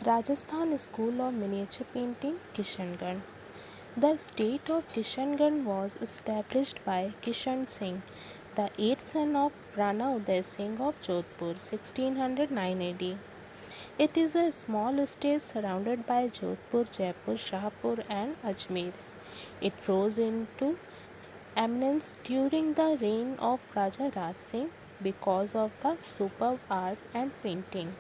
Rajasthan School of Miniature Painting, Kishangarh. The state of Kishangarh was established by Kishan Singh, the eighth son of Rana Uday Singh of Jodhpur, 1609 AD. It is a small estate surrounded by Jodhpur, Jaipur, Shahpur, and Ajmer. It rose into eminence during the reign of Raja Raj Singh because of the superb art and painting.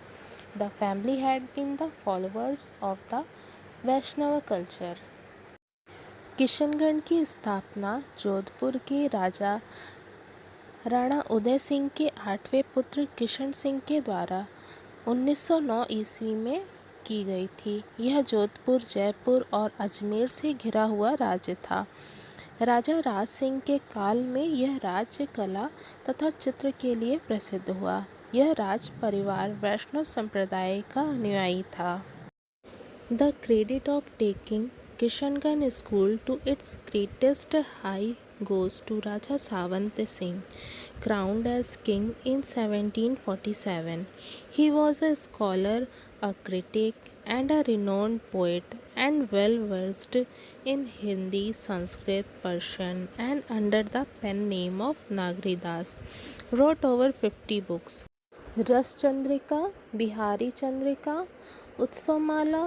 The family had been the followers of the Vaishnav culture. Kishangarh की स्थापना जोधपुर के राजा राणा उदय सिंह के आठवें पुत्र किशन सिंह के द्वारा 1909 ईस्वी में की गई थी। यह जोधपुर, जयपुर और अजमेर से घिरा हुआ राज्य था। राजा राज सिंह के काल में यह राज्य कला तथा चित्र के लिए प्रसिद्ध हुआ। यह राज परिवार वैष्णव संप्रदाय का अनुयायी था। The credit of taking Kishangarh school to its greatest high goes to Raja Savant Singh, crowned as king in 1747. He was a scholar, a critic, and a renowned poet, and well versed in Hindi, Sanskrit, Persian, and under the pen name of Nagri Das, wrote over 50 books. रस Chandrika, Bihari Chandrika, उत्सवमाला,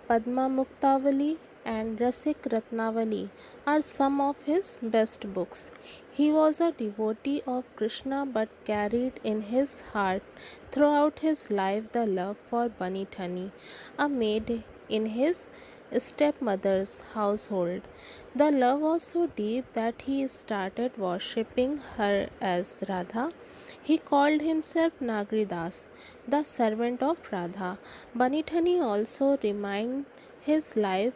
Padma Muktavali, and Rasik Ratnavali are some of his best books. He was a devotee of Krishna but carried in his heart throughout his life the love for Bunny Thani, a maid in his stepmother's household. The love was so deep that he started worshipping her as Radha. He called himself Nagri Das, the servant of Radha. Bunny Thani also remained his life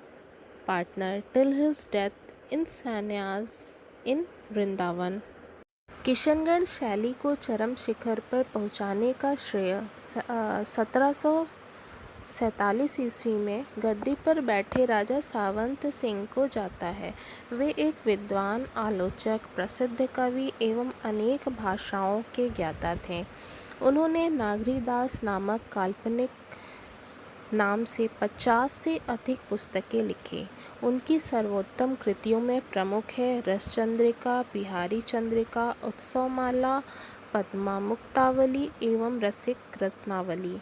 partner till his death in sannyas in Vrindavan. Kishangarh शैली को चरम शिखर पर पहुंचाने का श्रेय 1747 ईस्वी में गद्दी पर बैठे राजा सावंत सिंह को जाता है। वे एक विद्वान, आलोचक, प्रसिद्ध कवि एवं अनेक भाषाओं के ज्ञाता थे। उन्होंने नागरी दास नामक काल्पनिक नाम से 50 से अधिक पुस्तकें लिखी। उनकी सर्वोत्तम कृतियों में प्रमुख है रसचंद्रिका, बिहारी चंद्रिका, उत्सवमाला, पद्मा मुक्तावली एवं रसिक रत्नावली।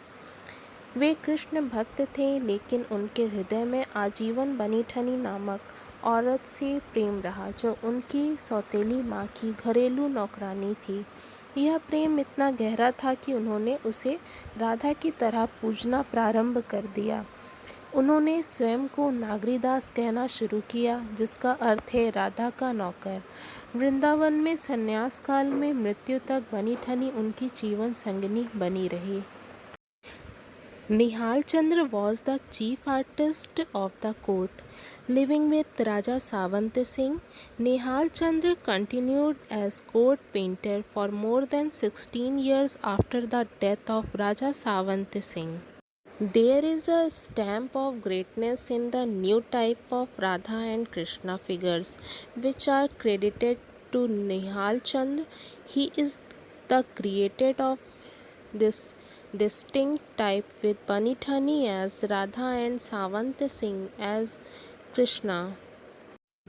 वे कृष्ण भक्त थे, लेकिन उनके हृदय में आजीवन बनी ठनी नामक औरत से प्रेम रहा, जो उनकी सौतेली माँ की घरेलू नौकरानी थी। यह प्रेम इतना गहरा था कि उन्होंने उसे राधा की तरह पूजना प्रारंभ कर दिया। उन्होंने स्वयं को नागरीदास कहना शुरू किया, जिसका अर्थ है राधा का नौकर। वृंदावन में संन्यास काल में मृत्यु तक बनी ठनी उनकी जीवन संगिनी बनी रही। Nihal Chandra was the chief artist of the court. Living with Raja Savant Singh, Nihal Chandra continued as court painter for more than 16 years after the death of Raja Savant Singh. There is a stamp of greatness in the new type of Radha and Krishna figures, which are credited to Nihal Chandra. He is the creator of this distinct type with Bunny Thani as Radha and Savant Singh as Krishna.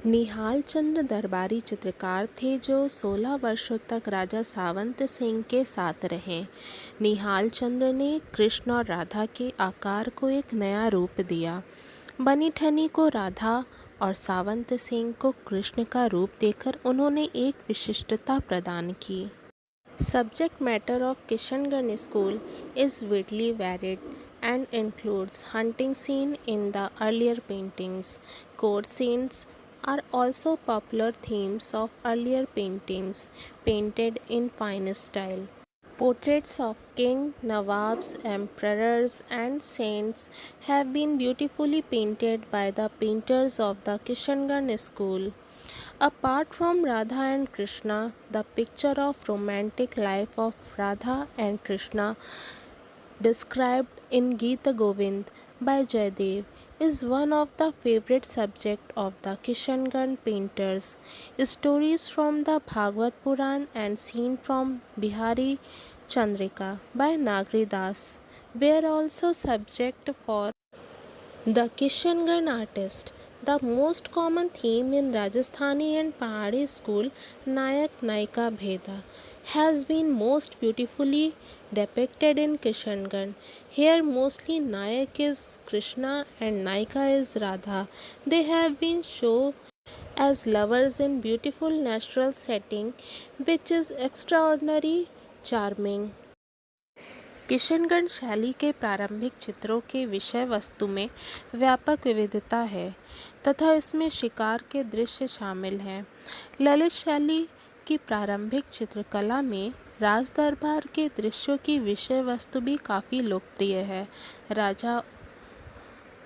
निहाल चंद्र दरबारी चित्रकार थे जो 16 वर्षों तक राजा सावंत सिंह के साथ रहे। निहाल चंद्र ने कृष्ण और राधा के आकार को एक नया रूप दिया। बनी ठनी को राधा और सावंत सिंह को कृष्ण का रूप देकर उन्होंने एक विशिष्टता प्रदान की। Subject matter of Kishangarh School is widely varied and includes hunting scene in the earlier paintings. Court scenes are also popular themes of earlier paintings painted in fine style. Portraits of king, nawabs, emperors and saints have been beautifully painted by the painters of the Kishangarh school. Apart from Radha and Krishna, the picture of romantic life of Radha and Krishna described in Gita Govind by Jaydev is one of the favorite subjects of the Kishangarh painters. Stories from the Bhagavad Puran and scene from Bihari Chandrika by Nagri Das were also subject for the Kishangarh artist. The most common theme in Rajasthani and Pahari school, Nayak Naika Bheda, has been most beautifully depicted in Kishangarh. Here, mostly Nayak is Krishna and Naika is Radha. They have been shown as lovers in beautiful natural setting, which is extraordinary charming. Kishangarh शैली के प्रारंभिक चित्रों के विषय वस्तु में व्यापक विविधता है तथा इसमें शिकार के दृश्य शामिल हैं। ललित शैली की प्रारंभिक चित्रकला में राज दरबार के दृश्यों की विषय वस्तु भी काफ़ी लोकप्रिय है। राजा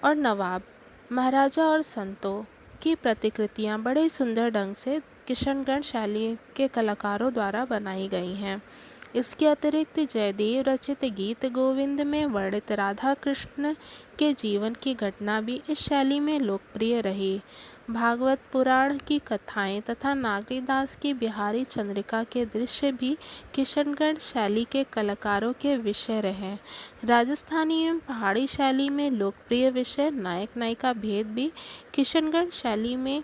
और नवाब, महाराजा और संतों की प्रतिकृतियाँ बड़े सुंदर ढंग से किशनगढ़ शैली के कलाकारों द्वारा बनाई गई हैं। इसके अतिरिक्त जयदेव रचित गीत गोविंद में वर्णित राधा कृष्ण के जीवन की घटना भी इस शैली में लोकप्रिय रही। भागवत पुराण की कथाएं तथा नागरीदास की बिहारी चंद्रिका के दृश्य भी किशनगढ़ शैली के कलाकारों के विषय रहे। राजस्थानी एवं पहाड़ी शैली में लोकप्रिय विषय नायक नायिका भेद भी किशनगढ़ शैली में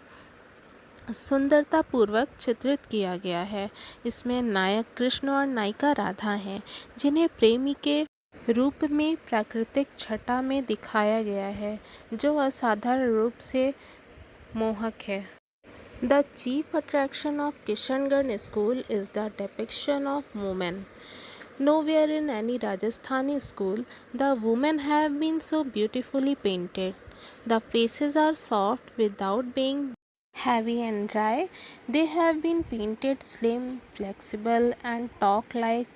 सुंदरता पूर्वक चित्रित किया गया है। इसमें नायक कृष्ण और नायिका राधा हैं, जिन्हें प्रेमी के रूप में प्राकृतिक छटा में दिखाया गया है, जो असाधारण रूप से मोहक है। The chief attraction of Kishangarh school is the depiction of women. Nowhere in any Rajasthani school the women have been so beautifully painted. The faces are soft without being heavy and dry. They have been painted slim, flexible, and talk like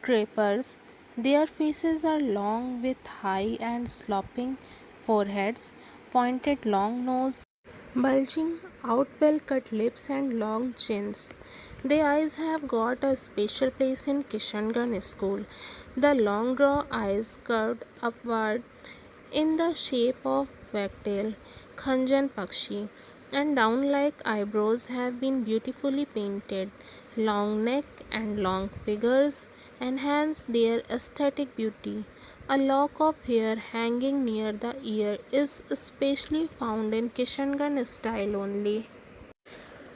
creepers. Their faces are long with high and sloping foreheads, pointed long nose, bulging out well cut lips, and long chins. The eyes have got a special place in Kishangarh school. The long draw eyes curved upward in the shape of wagtail, Khanjan Pakshi, and down like eyebrows have been beautifully painted. Long neck and long figures enhance their aesthetic beauty. A lock of hair hanging near the ear is especially found in Kishangarh style only.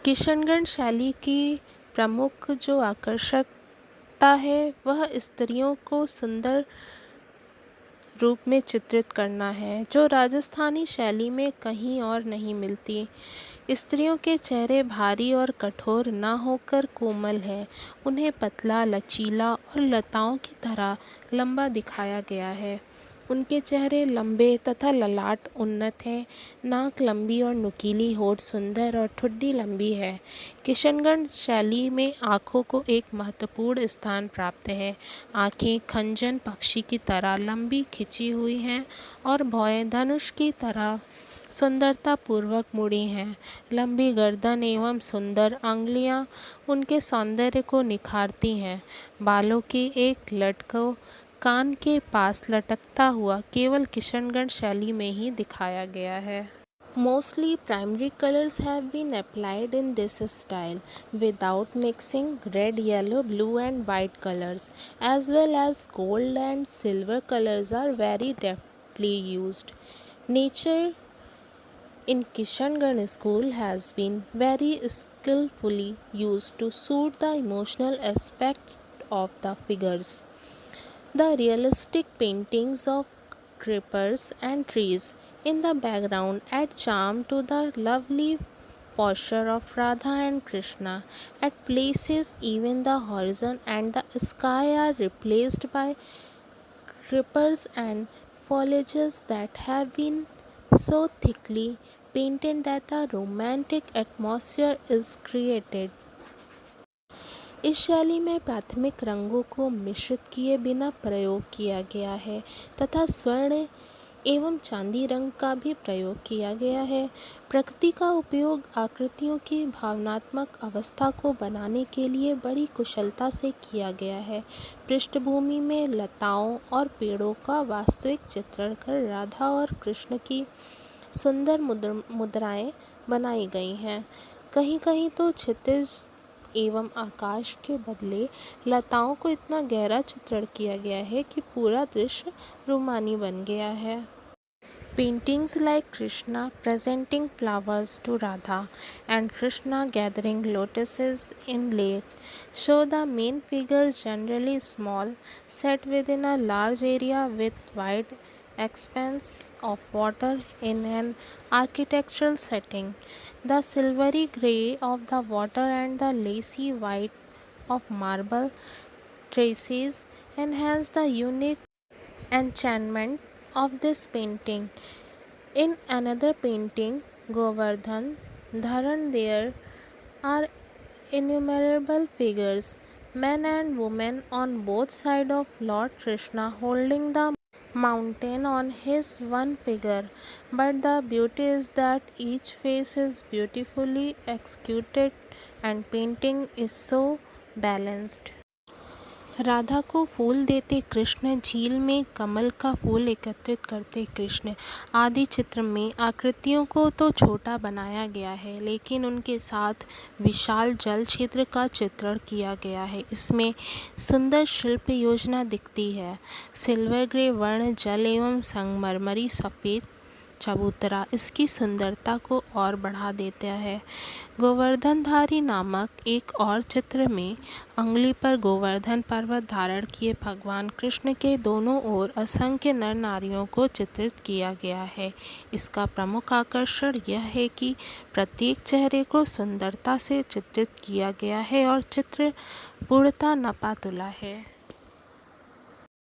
Kishangarh शैली की प्रमुख जो आकर्षकता है वह स्त्रियों को सुंदर रूप में चित्रित करना है, जो राजस्थानी शैली में कहीं और नहीं मिलती। स्त्रियों के चेहरे भारी और कठोर न होकर कोमल है, उन्हें पतला, लचीला और लताओं की तरह लंबा दिखाया गया है। उनके चेहरे लंबे तथा ललाट उन्नत हैं, नाक लंबी और नुकीली, होठ सुंदर और ठुड्डी लंबी है। किशनगढ़ शैली में आँखों को एक महत्वपूर्ण स्थान प्राप्त है। आँखें खंजन पक्षी की तरह लंबी खिंची हुई हैं और भौहें धनुष की तरह सुंदरतापूर्वक मुड़ी हैं। लंबी गर्दन एवं सुंदर अंगुलियां उनके सौंदर्य को निखारती हैं। बालों की एक लटको कान के पास लटकता हुआ केवल किशनगढ़ शैली में ही दिखाया गया है। Mostly primary colors have been applied in this style without mixing red, yellow, blue and white colors, as well as gold and silver colors are very deftly used. Nature in Kishangarh school has been very skillfully used to suit the emotional aspects of the figures. The realistic paintings of creepers and trees in the background add charm to the lovely posture of Radha and Krishna. At places, even the horizon and the sky are replaced by creepers and foliages that have been so thickly painted that a romantic atmosphere is created. इस शैली में प्राथमिक रंगों को मिश्रित किए बिना प्रयोग किया गया है तथा स्वर्ण एवं चांदी रंग का भी प्रयोग किया गया है। प्रकृति का उपयोग आकृतियों की भावनात्मक अवस्था को बनाने के लिए बड़ी कुशलता से किया गया है। पृष्ठभूमि में लताओं और पेड़ों का वास्तविक चित्रण कर राधा और कृष्ण की सुंदर मुद्राएं बनाई गई हैं। कहीं कहीं तो क्षितिज एवं आकाश के बदले लताओं को इतना गहरा चित्रण किया गया है कि पूरा दृश्य रोमानी बन गया है। Paintings like Krishna presenting flowers to Radha and Krishna gathering lotuses in lake show the main figures generally small, set within a large area with wide expanse of water in an architectural setting. The silvery gray of the water and the lacy white of marble traces enhance the unique enchantment of this painting. In another painting, Govardhan Dharan, there are innumerable figures, men and women on both sides of Lord Krishna holding the mountain on his one figure. But the beauty is that each face is beautifully executed and painting is so balanced. Radha को फूल देते कृष्ण, झील में कमल का फूल एकत्रित करते कृष्ण आदि चित्र में आकृतियों को तो छोटा बनाया गया है, लेकिन उनके साथ विशाल जल क्षेत्र का चित्रण किया गया है। इसमें सुंदर शिल्प योजना दिखती है। सिल्वर ग्रे वर्ण जल एवं संगमरमरी सफ़ेद चबूतरा इसकी सुंदरता को और बढ़ा देता है। गोवर्धनधारी नामक एक और चित्र में अंगुली पर गोवर्धन पर्वत धारण किए भगवान कृष्ण के दोनों ओर असंख्य नर नारियों को चित्रित किया गया है। इसका प्रमुख आकर्षण यह है कि प्रत्येक चेहरे को सुंदरता से चित्रित किया गया है और चित्र पूर्णतः नपा तुला है।